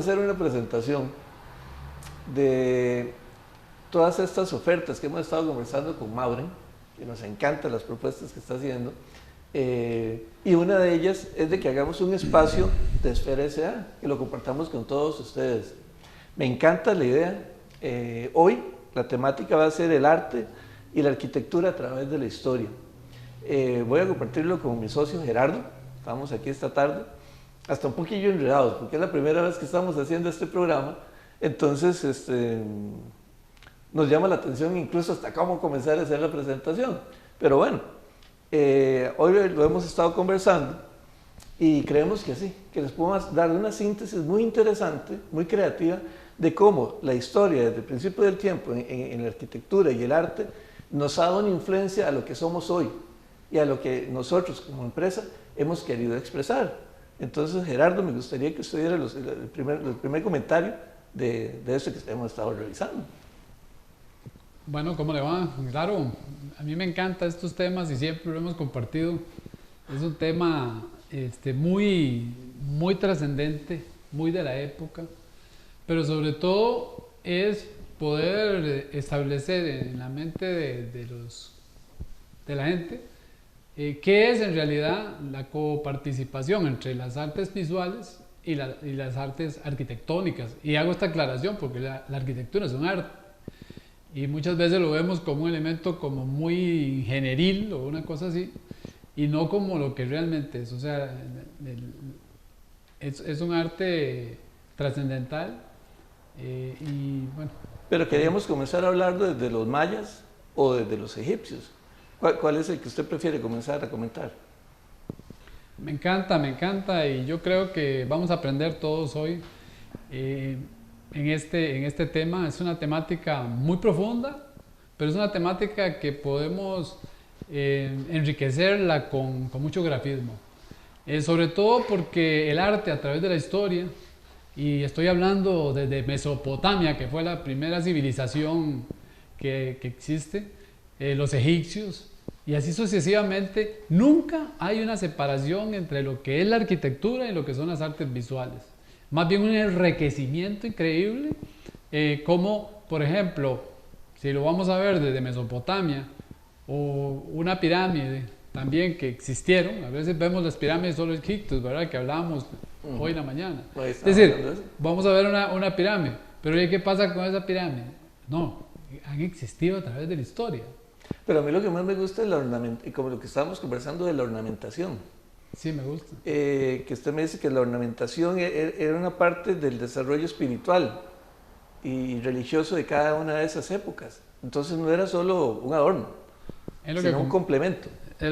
hacer una presentación de todas estas ofertas que hemos estado conversando con Maureen, que nos encantan las propuestas que está haciendo, y una de ellas es de que hagamos un espacio de Esfera S.A. y lo compartamos con todos ustedes. Me encanta la idea. Hoy la temática va a ser el arte y la arquitectura a través de la historia. Voy a compartirlo con mi socio Gerardo. Estamos aquí esta tarde, hasta un poquillo enredados, porque es la primera vez que estamos haciendo este programa. Entonces, nos llama la atención incluso hasta cómo comenzar a hacer la presentación. Pero bueno, hoy lo hemos estado conversando y creemos que sí, que les podemos dar una síntesis muy interesante, muy creativa, de cómo la historia desde el principio del tiempo en la arquitectura y el arte nos ha dado una influencia a lo que somos hoy y a lo que nosotros como empresa hemos querido expresar. Entonces, Gerardo, me gustaría que usted diera el primer comentario de esto que hemos estado revisando. Bueno, ¿cómo le va? Claro, a mí me encantan estos temas y siempre lo hemos compartido. Es un tema muy trascendente, muy de la época, pero sobre todo es poder establecer en la mente de la gente qué es en realidad la coparticipación entre las artes visuales y las artes arquitectónicas. Y hago esta aclaración porque la arquitectura es un arte. Y muchas veces lo vemos como un elemento como muy generil o una cosa así, y no como lo que realmente es. O sea, es un arte trascendental y bueno. Pero queríamos comenzar a hablar desde los mayas o desde los egipcios. ¿Cuál es el que usted prefiere comenzar a comentar? Me encanta y yo creo que vamos a aprender todos hoy. En este tema. Es una temática muy profunda, pero es una temática que podemos enriquecerla con mucho grafismo. Sobre todo porque el arte a través de la historia, y estoy hablando desde Mesopotamia, que fue la primera civilización que existe, los egipcios, y así sucesivamente, nunca hay una separación entre lo que es la arquitectura y lo que son las artes visuales. Más bien un enriquecimiento increíble, como por ejemplo, si lo vamos a ver desde Mesopotamia, o una pirámide también que existieron, a veces vemos las pirámides solo egipcios, ¿verdad? Que hablábamos hoy en la mañana. Es decir, vamos a ver una pirámide, pero ¿qué pasa con esa pirámide? No, han existido a través de la historia. Pero a mí lo que más me gusta es la ornamentación, como lo que estábamos conversando de la ornamentación. Sí, me gusta. Que usted me dice que la ornamentación era una parte del desarrollo espiritual y religioso de cada una de esas épocas. Entonces no era solo un adorno, sino un complemento. Es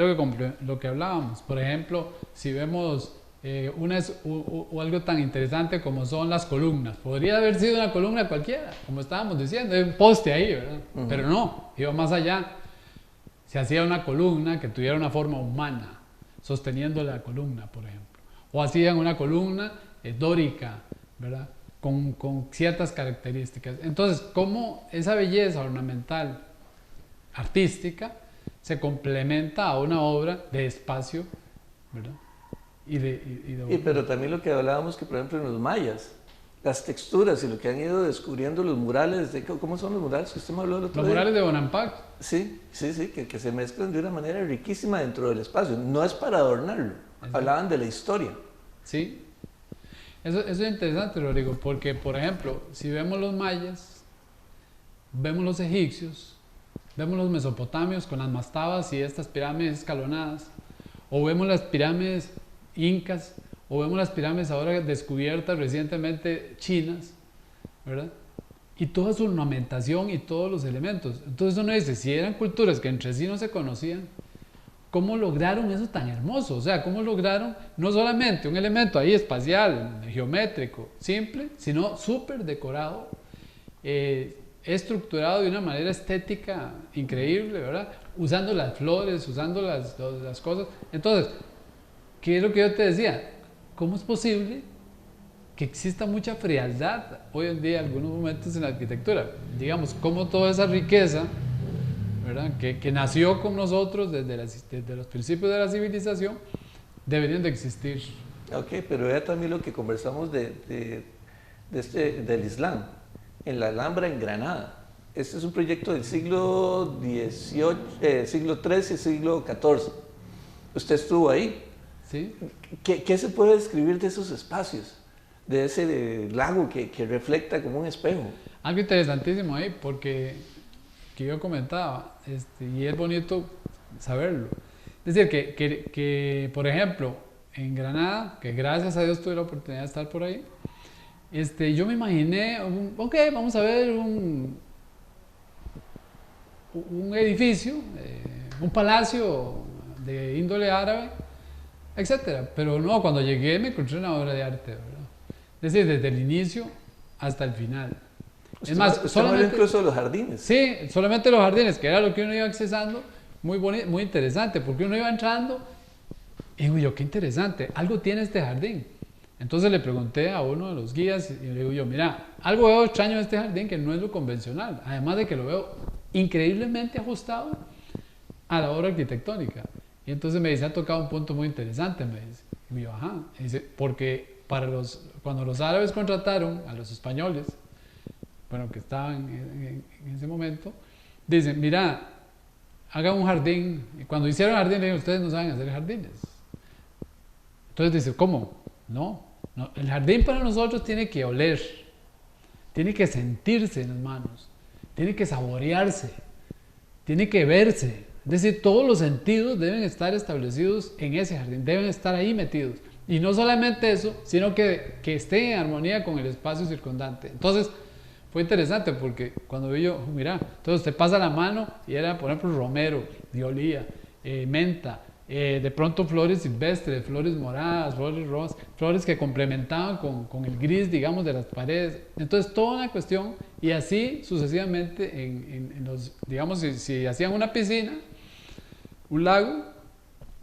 lo que hablábamos. Por ejemplo, si vemos algo tan interesante como son las columnas. Podría haber sido una columna cualquiera, como estábamos diciendo, hay un poste ahí, ¿verdad? Pero no, iba más allá. Se hacía una columna que tuviera una forma humana, sosteniendo la columna, por ejemplo. O hacían una columna dórica, ¿verdad? Con ciertas características. Entonces, ¿cómo esa belleza ornamental, artística, se complementa a una obra de espacio, ¿verdad? Pero también lo que hablábamos, que por ejemplo en los mayas, las texturas y lo que han ido descubriendo los murales, ¿cómo son los murales que usted me habló el otro día? Los murales de Bonampak. Sí, que se mezclan de una manera riquísima dentro del espacio. No es para adornarlo, hablaban de la historia. Sí, eso es interesante, Rodrigo, porque por ejemplo, si vemos los mayas, vemos los egipcios, vemos los mesopotamios con las mastabas y estas pirámides escalonadas, o vemos las pirámides incas, o vemos las pirámides ahora descubiertas recientemente chinas, ¿verdad? Y toda su ornamentación y todos los elementos. Entonces uno dice, si eran culturas que entre sí no se conocían, ¿cómo lograron eso tan hermoso? O sea, ¿cómo lograron no solamente un elemento ahí espacial, geométrico, simple, sino súper decorado, estructurado de una manera estética increíble, ¿verdad? Usando las flores, usando las cosas. Entonces, ¿qué es lo que yo te decía? ¿Cómo es posible que exista mucha frialdad hoy en día en algunos momentos en la arquitectura? Digamos, cómo toda esa riqueza, ¿verdad? Que nació con nosotros desde los principios de la civilización, deberían de existir. Ok, pero vea también lo que conversamos de del Islam, en la Alhambra en Granada. Este es un proyecto del siglo siglo XIII y siglo XIV. Usted estuvo ahí. Sí. ¿Qué se puede describir de esos espacios? De ese lago que refleja como un espejo. Algo interesantísimo ahí, porque que yo comentaba, y es bonito saberlo. Es decir, que, por ejemplo, en Granada, que gracias a Dios tuve la oportunidad de estar por ahí, yo me imaginé, ok, vamos a ver un edificio, un palacio de índole árabe, etcétera. Pero no, cuando llegué me encontré una obra de arte, ¿verdad? Es decir, desde el inicio hasta el final. Es más, solamente incluso los jardines. Sí, solamente los jardines, que era lo que uno iba accesando, muy bonito, muy interesante, porque uno iba entrando y digo yo, qué interesante, algo tiene este jardín. Entonces le pregunté a uno de los guías y le digo yo, mira, algo veo extraño en este jardín que no es lo convencional, además de que lo veo increíblemente ajustado a la obra arquitectónica. Y entonces me dice, ha tocado un punto muy interesante, me dice. Y yo, ajá, y dice, porque cuando los árabes contrataron a los españoles, bueno, que estaban en ese momento, dicen, mira, hagan un jardín. Y cuando hicieron jardín, le dijeron, ustedes no saben hacer jardines. Entonces dice, ¿cómo? No, el jardín para nosotros tiene que oler, tiene que sentirse en las manos, tiene que saborearse, tiene que verse. Es decir, todos los sentidos deben estar establecidos en ese jardín, deben estar ahí metidos. Y no solamente eso, sino que esté en armonía con el espacio circundante. Entonces, fue interesante porque cuando vi yo, mira, entonces te pasa la mano y era, por ejemplo, romero, violía, menta, de pronto flores silvestres, flores moradas, flores rojas, flores que complementaban con el gris, digamos, de las paredes. Entonces, toda una cuestión, y así sucesivamente, en los, digamos, si hacían una piscina, un lago,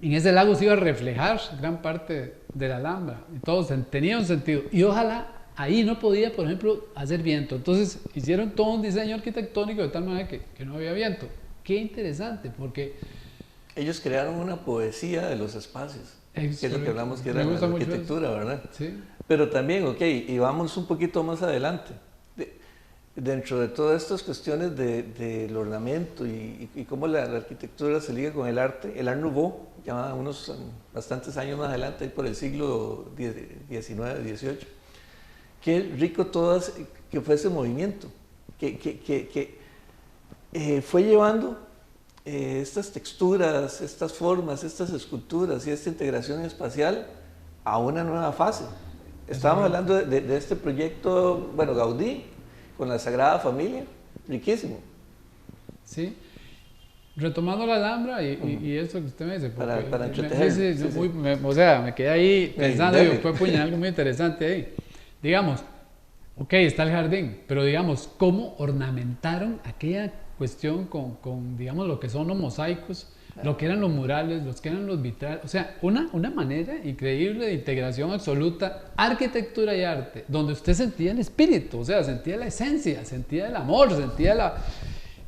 en ese lago se iba a reflejar gran parte de la Alhambra, y todo tenía un sentido. Y ojalá ahí no podía, por ejemplo, hacer viento. Entonces hicieron todo un diseño arquitectónico de tal manera que no había viento. Qué interesante, porque ellos crearon una poesía de los espacios, que es lo que hablamos que era la arquitectura, ¿verdad? Sí. Pero también, ok, y vamos un poquito más adelante. Dentro de todas estas cuestiones del ornamento y cómo la arquitectura se liga con el arte, el Art Nouveau, ya unos bastantes años más adelante, ahí por el siglo XIX, XVIII, qué rico que fue ese movimiento, que fue llevando estas texturas, estas formas, estas esculturas y esta integración espacial a una nueva fase. Estábamos hablando de este proyecto, bueno, Gaudí, con la Sagrada Familia, riquísimo. Sí, retomando la Alhambra y eso que usted me dice. Para entretener. O sea, me quedé ahí pensando, y fue puñal algo muy interesante ahí. Digamos, ok, está el jardín, pero digamos, ¿cómo ornamentaron aquella cuestión con digamos, lo que son los mosaicos, lo que eran los murales, los que eran los vitrales? O sea, una manera increíble de integración absoluta, arquitectura y arte, donde usted sentía el espíritu, o sea, sentía la esencia, sentía el amor, sentía la...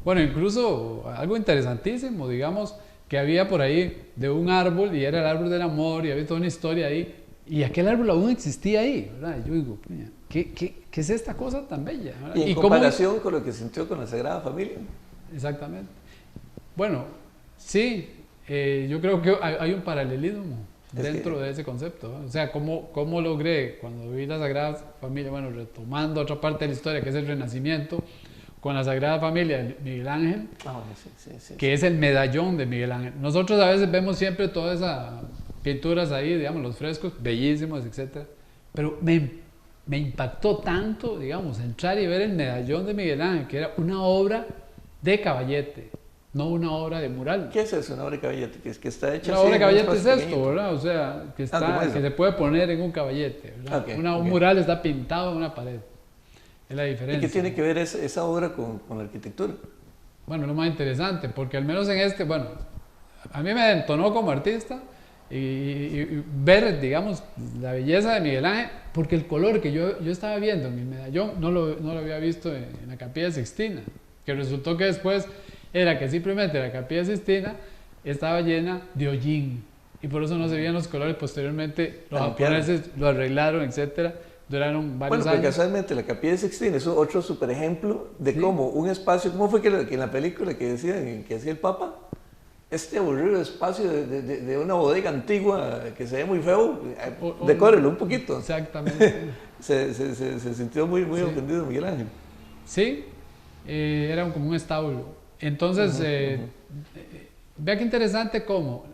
Bueno, incluso algo interesantísimo, digamos, que había por ahí de un árbol, y era el árbol del amor, y había toda una historia ahí, y aquel árbol aún existía ahí, ¿verdad? Y yo digo, ¿qué es esta cosa tan bella? ¿verdad? Y en comparación con lo que sintió con la Sagrada Familia. Exactamente. Bueno, sí, yo creo que hay un paralelismo dentro de ese concepto, ¿no? O sea, ¿cómo logré, cuando vi la Sagrada Familia, bueno, retomando otra parte de la historia, que es el Renacimiento, con la Sagrada Familia de Miguel Ángel, que es el medallón de Miguel Ángel. Nosotros a veces vemos siempre todas esas pinturas ahí, digamos, los frescos, bellísimos, etc. Pero me impactó tanto, digamos, entrar y ver el medallón de Miguel Ángel, que era una obra de caballete, no una obra de mural. ¿Qué es eso, una obra de caballete? Que está hecha una obra de caballete es esto, ¿verdad? O sea, que se puede poner en un caballete, ¿verdad? Un mural está pintado en una pared. Es la diferencia. ¿Y qué tiene que ver esa obra con la arquitectura? Bueno, lo más interesante, porque al menos en bueno, a mí me entonó como artista y ver, digamos, la belleza de Miguel Ángel, porque el color que yo estaba viendo en el medallón no lo había visto en la Capilla Sixtina, que resultó que después era que simplemente la Capilla Sixtina estaba llena de hollín y por eso no se veían los colores. Posteriormente los japoneses lo arreglaron, etcétera, duraron varios Bueno, porque años. casualmente la Capilla Sixtina es otro super ejemplo de cómo un espacio, ¿cómo fue que en la película que decían, que hacía el Papa? Este aburrido espacio de una bodega antigua que se ve muy feo, decórelo un poquito. Exactamente. Se sintió muy Sí. ofendido Miguel Ángel. Sí, era como un establo. Entonces, vea qué interesante cómo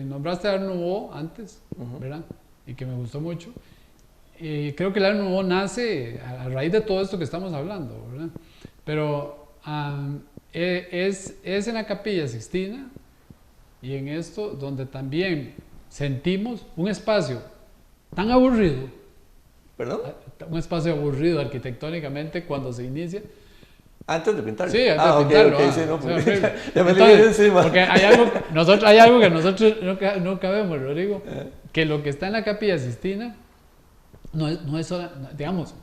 nombraste a Art Nouveau antes, ¿verdad? Y que me gustó mucho. Creo que el Art Nouveau nace a raíz de todo esto que estamos hablando, ¿verdad? Pero es en la Capilla Sixtina y en esto donde también sentimos un espacio tan aburrido, ¿Perdón? un espacio aburrido arquitectónicamente cuando se inicia. Antes de pintarlo. Sí, antes de pintarlo. Ok, sí, no, o sea, porque horrible. ya me Entonces, leí encima. porque hay algo que nosotros nunca vemos, Rodrigo, que lo que está en la Capilla Sixtina no es solo, digamos,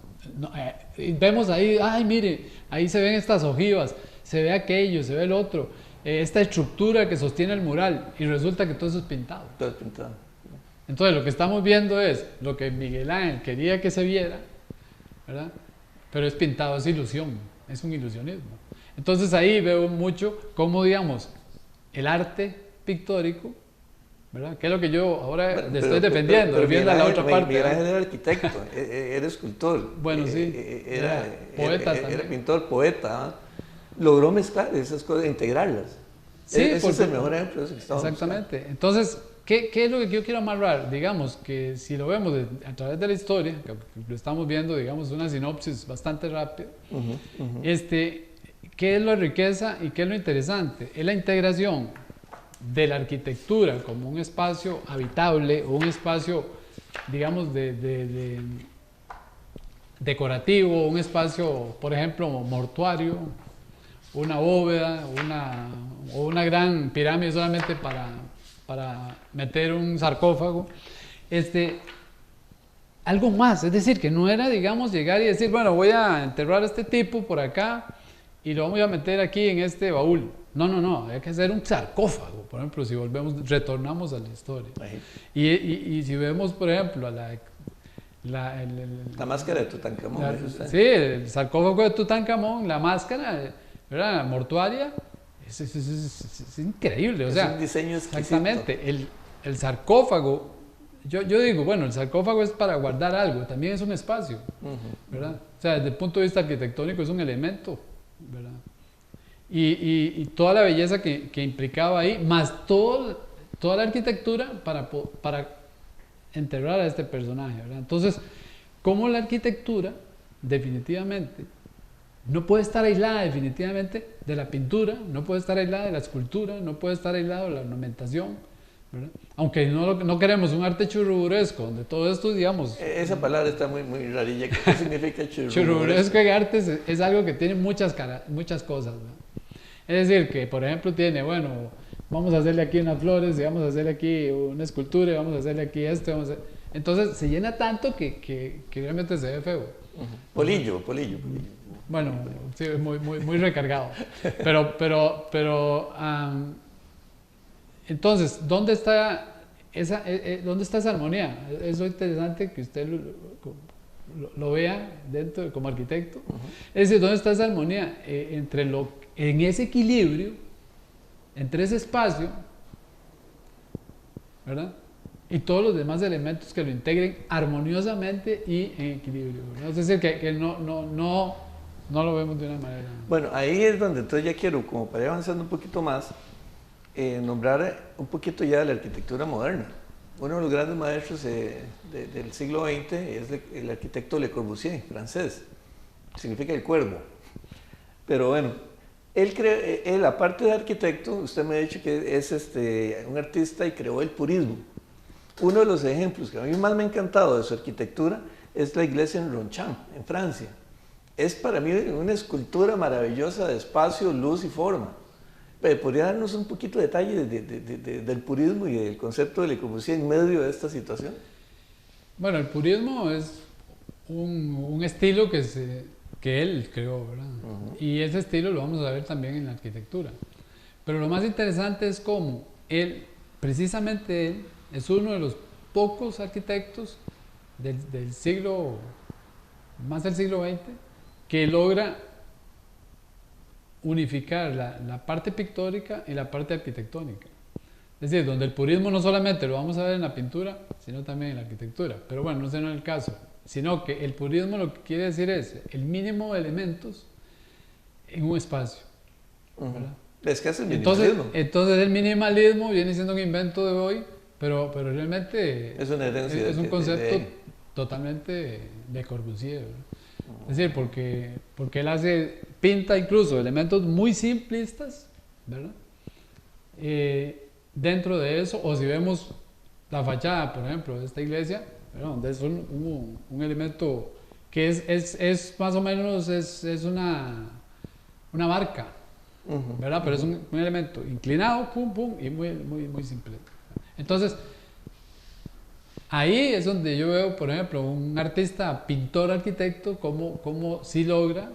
vemos ahí, ay, mire, ahí se ven estas ojivas, se ve aquello, se ve el otro, esta estructura que sostiene el mural, y resulta que todo eso es pintado. Todo es pintado. Entonces, lo que estamos viendo es lo que Miguel Ángel quería que se viera, ¿verdad? Pero es pintado, es ilusión, es un ilusionismo. Entonces, ahí veo mucho cómo, digamos, el arte pictórico, ¿verdad? Que es lo que yo ahora estoy defendiendo, defiendo a la otra parte. Miguel Ángel era arquitecto, era escultor. Bueno, sí. Era poeta era también. pintor, poeta. Logró mezclar esas cosas, integrarlas. Sí, Ese es el mejor ejemplo de eso que estamos exactamente. Buscando. Entonces, ¿qué es lo que yo quiero amarrar? Digamos que si lo vemos a través de la historia, que lo estamos viendo, digamos, una sinopsis bastante rápida, ¿qué es la riqueza y qué es lo interesante? Es la integración de la arquitectura como un espacio habitable o un espacio, digamos, decorativo, un espacio, por ejemplo, mortuario, una bóveda, o una gran pirámide solamente para meter un sarcófago, algo más, es decir, que no era, digamos, llegar y decir, bueno, voy a enterrar a este tipo por acá y lo vamos a meter aquí en este baúl. No, hay que hacer un sarcófago, por ejemplo, si retornamos a la historia. Y si vemos, por ejemplo, la máscara de Tutankamón. Sí, el sarcófago de Tutankamón, la máscara, ¿verdad? Mortuaria, es increíble. O sea, es un diseño exquisito. Exactamente. El sarcófago, yo digo, bueno, el sarcófago es para guardar algo, también es un espacio, ¿verdad? O sea, desde el punto de vista arquitectónico es un elemento, ¿verdad? Y toda la belleza que implicaba ahí, más toda la arquitectura para enterrar a este personaje, ¿verdad? Entonces, ¿cómo la arquitectura definitivamente no puede estar aislada definitivamente de la pintura, no puede estar aislada de la escultura, no puede estar aislada de la ornamentación, ¿verdad? Aunque no queremos un arte churriguresco, donde todo esto, digamos... Esa palabra está muy rarilla. ¿Qué significa churriguresco? Churriguresco en arte es algo que tiene muchas cosas, ¿verdad? Es decir, que por ejemplo tiene, bueno, vamos a hacerle aquí unas flores, y vamos a hacerle aquí una escultura, y vamos a hacerle aquí esto, entonces se llena tanto que realmente se ve feo. Polillo. Bueno, sí, muy recargado. Pero entonces, ¿dónde está esa armonía? Es lo interesante que usted lo vea dentro como arquitecto. Es decir, ¿dónde está esa armonía en ese equilibrio, entre ese espacio, ¿verdad? Y todos los demás elementos que lo integren armoniosamente y en equilibrio, ¿verdad? Es decir, que no lo vemos de una manera... Bueno, ahí es donde entonces ya quiero, como para ir avanzando un poquito más, nombrar un poquito ya de la arquitectura moderna. Uno de los grandes maestros del siglo XX es el arquitecto Le Corbusier, francés. Significa el cuervo. Pero bueno, él aparte de arquitecto, usted me ha dicho que es un artista y creó el purismo. Uno de los ejemplos que a mí más me ha encantado de su arquitectura es la iglesia en Ronchamp, en Francia. Es para mí una escultura maravillosa de espacio, luz y forma. Pero ¿podría darnos un poquito de detalle del purismo y del concepto de Le Corbusier en medio de esta situación? Bueno, el purismo es un estilo que él creó, ¿verdad? Y ese estilo lo vamos a ver también en la arquitectura. Pero lo más interesante es cómo precisamente él, es uno de los pocos arquitectos del siglo más del siglo XX, que logra unificar la parte pictórica y la parte arquitectónica. Es decir, donde el purismo no solamente lo vamos a ver en la pintura, sino también en la arquitectura. Pero bueno, no ese no es el caso. Sino que el purismo lo que quiere decir es el mínimo de elementos en un espacio. ¿Verdad? Es que es el minimalismo. Entonces el minimalismo viene siendo un invento de hoy, pero realmente es una herencia. Es un concepto totalmente de Corbusier, ¿verdad? Es decir, porque él pinta incluso elementos muy simplistas, ¿verdad? Dentro de eso, o si vemos la fachada, por ejemplo, de esta iglesia, ¿verdad? Donde es un elemento que es más o menos es una barca, ¿verdad? Pero es un elemento inclinado, pum, pum, y muy simple. Entonces, ahí es donde yo veo, por ejemplo, un artista, pintor, arquitecto, cómo sí logra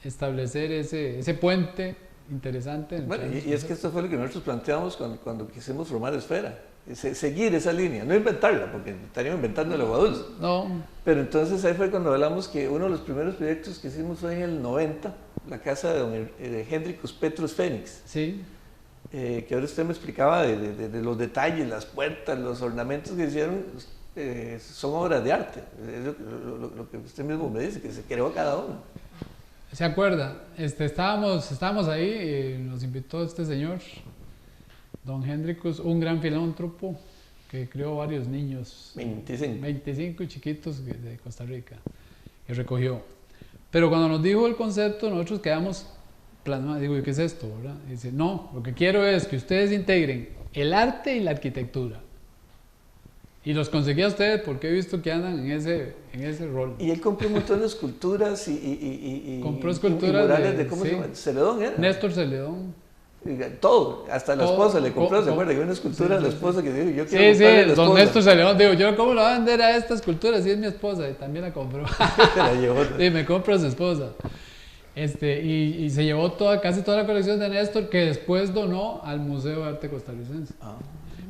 establecer ese puente interesante. Bueno, y es que esto fue lo que nosotros planteamos cuando quisimos formar Esfera. Seguir esa línea, no inventarla, porque estaríamos inventando el agua dulce. No. Pero entonces ahí fue cuando hablamos que uno de los primeros proyectos que hicimos fue en el 90, la casa de Hendrikus Petrus Fénix. Sí. Que ahora usted me explicaba de los detalles, las puertas, los ornamentos que hicieron, son obras de arte. Es lo que usted mismo me dice, que se creó cada uno. ¿Se acuerda? Estábamos ahí, nos invitó este señor, don Hendrikus, un gran filántropo que crió varios niños. 25 chiquitos de Costa Rica, que recogió. Pero cuando nos dijo el concepto, nosotros quedamos plasmados. Digo, ¿qué es esto? ¿Verdad? Y dice, no, lo que quiero es que ustedes integren el arte y la arquitectura. Y los conseguí a ustedes porque he visto que andan en ese rol. Y él compró un montón de esculturas y compró esculturas murales de ¿cómo se llama? Celedón era. Néstor Celedón. Todo, hasta la esposa le compró, ¿se acuerda? Que una escultura de la esposa que dijo, yo quiero comprarle a la esposa. Don Néstor Celedón, digo, yo cómo lo voy a vender a esta escultura si es mi esposa, y también la compró. La llevó. Sí, me compro a su esposa. Y se llevó casi toda la colección de Néstor, que después donó al Museo de Arte Costarricense.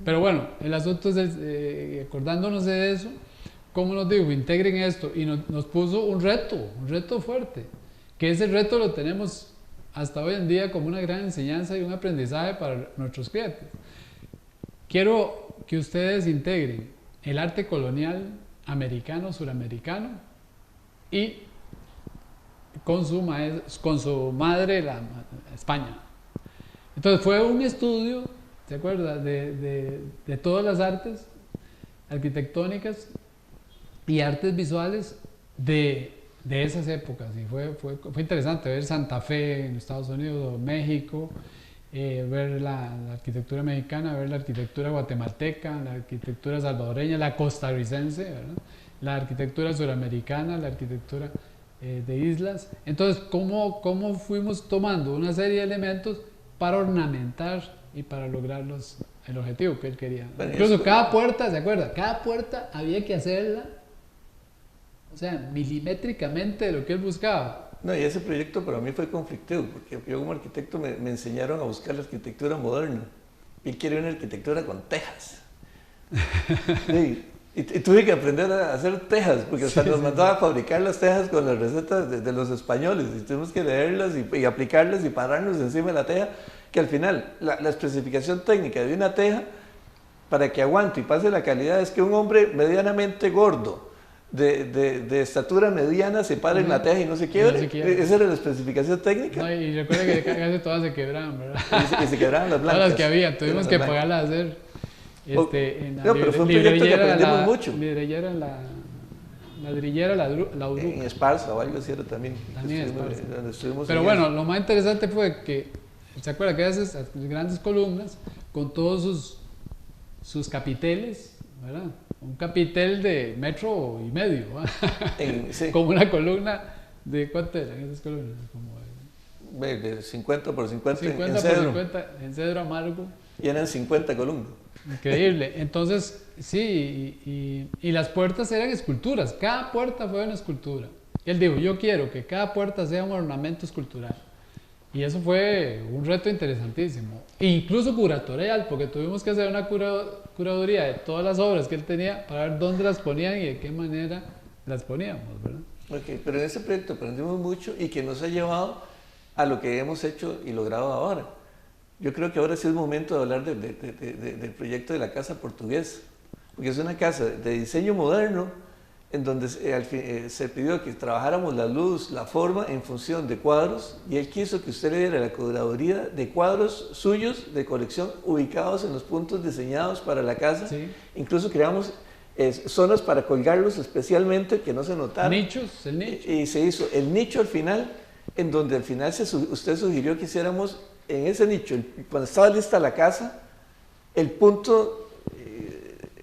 Pero bueno, el asunto es, acordándonos de eso, ¿cómo nos dijo? Integren esto, y nos puso un reto fuerte, que ese reto lo tenemos hasta hoy en día como una gran enseñanza y un aprendizaje para nuestros clientes. Quiero que ustedes integren el arte colonial americano, suramericano, y con su madre, España. Entonces fue un estudio, ¿se acuerda? De todas las artes arquitectónicas y artes visuales de esas épocas. Y fue interesante ver Santa Fe en Estados Unidos, México, ver la arquitectura mexicana, ver la arquitectura guatemalteca, la arquitectura salvadoreña, la costarricense, ¿verdad? La arquitectura suramericana, la arquitectura de islas. Entonces, ¿cómo fuimos tomando una serie de elementos para ornamentar y para lograr el objetivo que él quería? Bueno, incluso cada puerta, ¿se acuerda? Cada puerta había que hacerla, o sea, milimétricamente de lo que él buscaba. No, y ese proyecto para mí fue conflictivo, porque yo como arquitecto me enseñaron a buscar la arquitectura moderna. Y él quería una arquitectura con tejas. Sí. Y tuve que aprender a hacer tejas, porque hasta nos mandaba a fabricar las tejas con las recetas de los españoles, y tuvimos que leerlas y aplicarlas y pararnos encima de la teja, que al final la especificación técnica de una teja, para que aguante y pase la calidad, es que un hombre medianamente gordo, de estatura mediana, se pare en la teja y no se quiebre. Esa era la especificación técnica. No, y recuerda que casi todas se quebraban, ¿verdad? Y se quebraban las blancas. Todas las que había, tuvimos que pagarlas a hacer. En la pero fue un proyecto que aprendimos mucho. Ladrillera, la Uruca. En Esparza o algo así era también. Pero bueno, lo más interesante fue que, ¿se acuerda que esas grandes columnas con todos sus capiteles, ¿verdad? Un capitel de 1,5 metros, sí. Como una columna de, ¿cuánto eran esas columnas? Como de 50 por 50 en cedro. 50 en cedro amargo. Y eran 50 columnas. Increíble. Entonces, sí, y las puertas eran esculturas. Cada puerta fue una escultura. Él dijo, yo quiero que cada puerta sea un ornamento escultural. Y eso fue un reto interesantísimo. E incluso curatorial, porque tuvimos que hacer una curaduría de todas las obras que él tenía para ver dónde las ponían y de qué manera las poníamos, ¿verdad? Ok, pero en ese proyecto aprendimos mucho y que nos ha llevado a lo que hemos hecho y logrado ahora. Yo creo que ahora sí es momento de hablar del proyecto de la Casa Portuguesa, porque es una casa de diseño moderno en donde se pidió que trabajáramos la luz, la forma en función de cuadros, y él quiso que usted le diera la curaduría de cuadros suyos de colección ubicados en los puntos diseñados para la casa. Sí. Incluso creamos zonas para colgarlos especialmente que no se notaran. Nichos, el nicho. Y se hizo el nicho al final, en donde al final usted sugirió que hiciéramos en ese nicho, cuando estaba lista la casa, el punto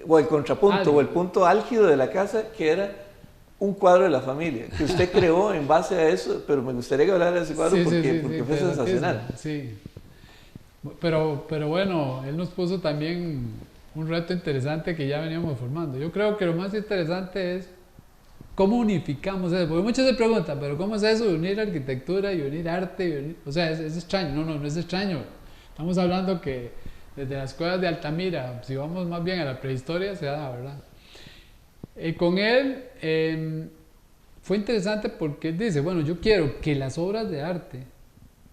o el contrapunto álgido, o el punto álgido de la casa, que era un cuadro de la familia, que usted creó en base a eso, pero me gustaría que hablara de ese cuadro porque fue sensacional. Sí, pero bueno, él nos puso también un reto interesante que ya veníamos formando. Yo creo que lo más interesante es cómo unificamos eso, porque muchos se preguntan, pero ¿cómo es eso de unir arquitectura y unir arte? O sea, es extraño. No es extraño. Estamos hablando que desde las cuevas de Altamira, si vamos más bien a la prehistoria, se da, ¿verdad? Con él fue interesante porque él dice, bueno, yo quiero que las obras de arte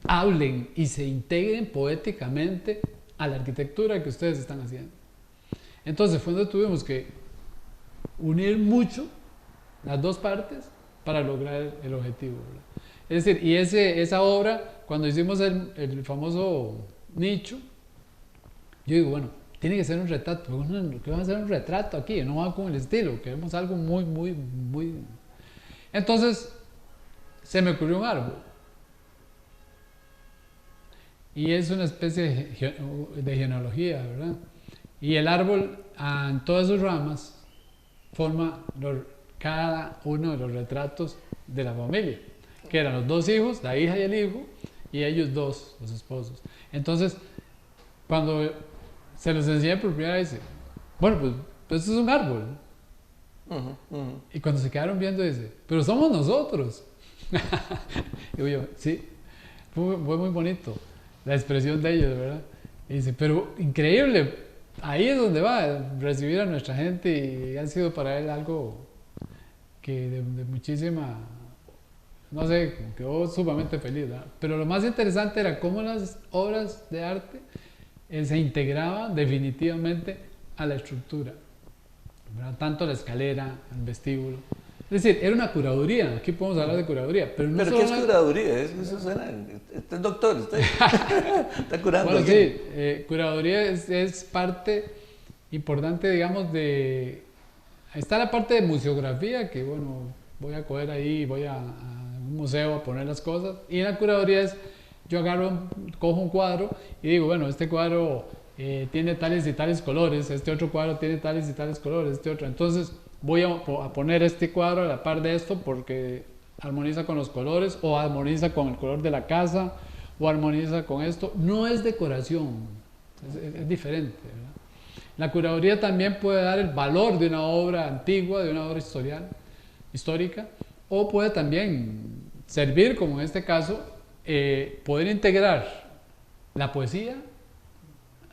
hablen y se integren poéticamente a la arquitectura que ustedes están haciendo. Entonces fue donde tuvimos que unir mucho las dos partes para lograr el objetivo, ¿verdad? Es decir, y esa obra, cuando hicimos el famoso nicho, yo digo, bueno, tiene que ser un retrato. ¿Qué va a ser un retrato aquí? No va con el estilo, queremos algo muy. Entonces, se me ocurrió un árbol. Y es una especie de genealogía, ¿verdad? Y el árbol, en todas sus ramas, forma cada uno de los retratos de la familia, que eran los dos hijos, la hija y el hijo, y ellos dos, los esposos. Entonces, cuando se los enseñé por primera vez, bueno, pues esto es un árbol. Y cuando se quedaron viendo, dice, pero somos nosotros. Digo yo, sí, fue muy bonito la expresión de ellos, ¿verdad? Y dice, pero increíble, ahí es donde va a recibir a nuestra gente, y ha sido para él algo que de muchísima, no sé, quedó sumamente feliz, ¿verdad? Pero lo más interesante era cómo las obras de arte se integraban definitivamente a la estructura, ¿verdad? Tanto la escalera, el vestíbulo. Es decir, era una curaduría, aquí podemos hablar de curaduría. ¿Pero qué es curaduría? Eso suena, usted es doctor, usted está curando. Bueno, sí, curaduría es parte importante, digamos, de... Está la parte de museografía, que bueno, voy a coger ahí, voy a un museo a poner las cosas. Y la curaduría es, yo cojo un cuadro y digo, bueno, este cuadro tiene tales y tales colores, este otro cuadro tiene tales y tales colores, este otro. Entonces voy a poner este cuadro a la par de esto porque armoniza con los colores, o armoniza con el color de la casa, o armoniza con esto. No es decoración, es diferente, ¿verdad? La curaduría también puede dar el valor de una obra antigua, de una obra histórica, o puede también servir, como en este caso, poder integrar la poesía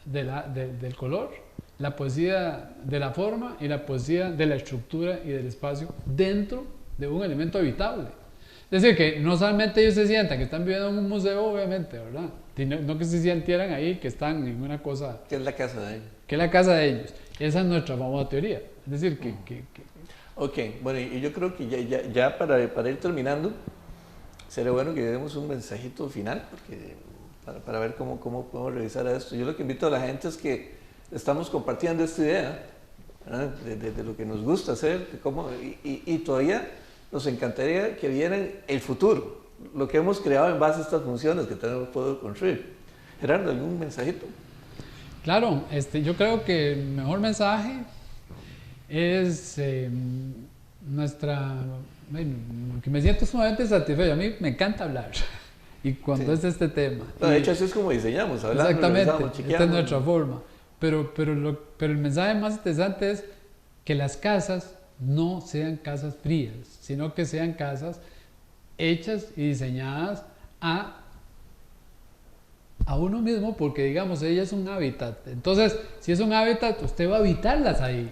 del color, la poesía de la forma y la poesía de la estructura y del espacio dentro de un elemento habitable. Es decir, que no solamente ellos se sientan que están viviendo en un museo, obviamente, ¿verdad? No que se sintieran ahí que están en una cosa... Que es la casa de ellos. Que es la casa de ellos. Esa es nuestra famosa teoría. Es decir, que... Ok, bueno, y yo creo que ya para ir terminando, sería bueno que demos un mensajito final, porque para ver cómo podemos revisar esto. Yo lo que invito a la gente es que estamos compartiendo esta idea, ¿verdad? De lo que nos gusta hacer, y todavía nos encantaría que vieran el futuro, lo que hemos creado en base a estas funciones que tenemos podido construir. Gerardo, ¿algún mensajito? Claro, yo creo que el mejor mensaje es que me siento sumamente satisfecho. A mí me encanta hablar, y cuando es este tema. No, de hecho, así es como diseñamos, hablando, exactamente, esta es nuestra forma. Pero el mensaje más interesante es que las casas no sean casas frías, sino que sean casas hechas y diseñadas a uno mismo, porque digamos, ella es un hábitat. Entonces, si es un hábitat, usted va a habitarlas ahí.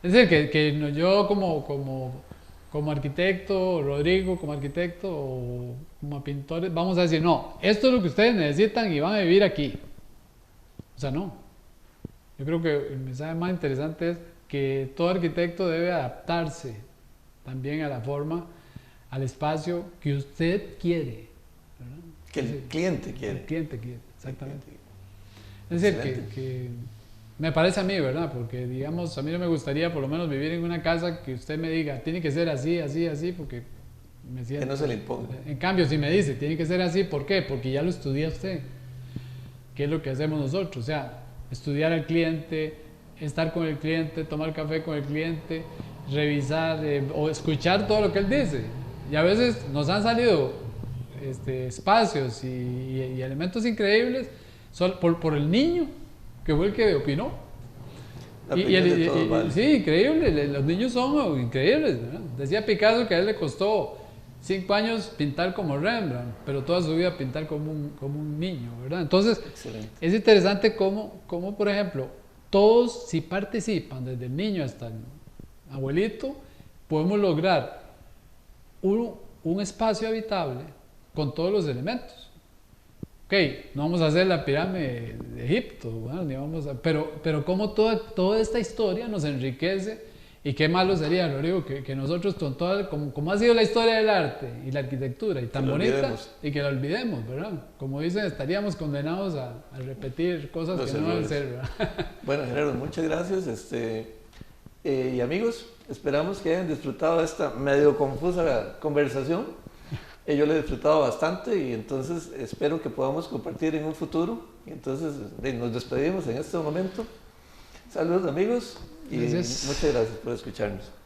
Es decir, que yo como como arquitecto, Rodrigo como arquitecto o como pintores, vamos a decir, no, esto es lo que ustedes necesitan y van a vivir aquí. O sea, no. Yo creo que el mensaje más interesante es que todo arquitecto debe adaptarse también a la forma, al espacio que usted quiere, ¿verdad? Que el cliente quiere. El cliente quiere, exactamente. Es decir, que me parece a mí, ¿verdad? Porque, digamos, a mí no me gustaría por lo menos vivir en una casa que usted me diga, tiene que ser así, así, así, porque me siento... Que no se le imponga. En cambio, si me dice, tiene que ser así, ¿por qué? Porque ya lo estudia usted. ¿Qué es lo que hacemos nosotros? O sea, estudiar al cliente, estar con el cliente, tomar café con el cliente, revisar o escuchar todo lo que él dice. Y a veces nos han salido espacios y elementos increíbles por el niño, que fue el que opinó. Sí, increíble, los niños son increíbles, ¿verdad? Decía Picasso que a él le costó 5 años pintar como Rembrandt, pero toda su vida pintar como un niño, ¿verdad? Entonces, excelente. Es interesante cómo, por ejemplo, todos, si participan, desde el niño hasta el abuelito, podemos lograr un espacio habitable con todos los elementos. Ok, no vamos a hacer la pirámide de Egipto, bueno, ni vamos a, pero como toda esta historia nos enriquece, y qué malo sería, Rodrigo, que nosotros con toda, como ha sido la historia del arte y la arquitectura, y tan bonita, y que la olvidemos, ¿verdad? Como dicen, estaríamos condenados a repetir cosas los que errores. No deben ser, ¿verdad? Bueno, Gerardo, muchas gracias, y amigos, esperamos que hayan disfrutado de esta medio confusa conversación. Yo lo he disfrutado bastante y entonces espero que podamos compartir en un futuro. Entonces nos despedimos en este momento. Saludos amigos y gracias. Muchas gracias por escucharnos.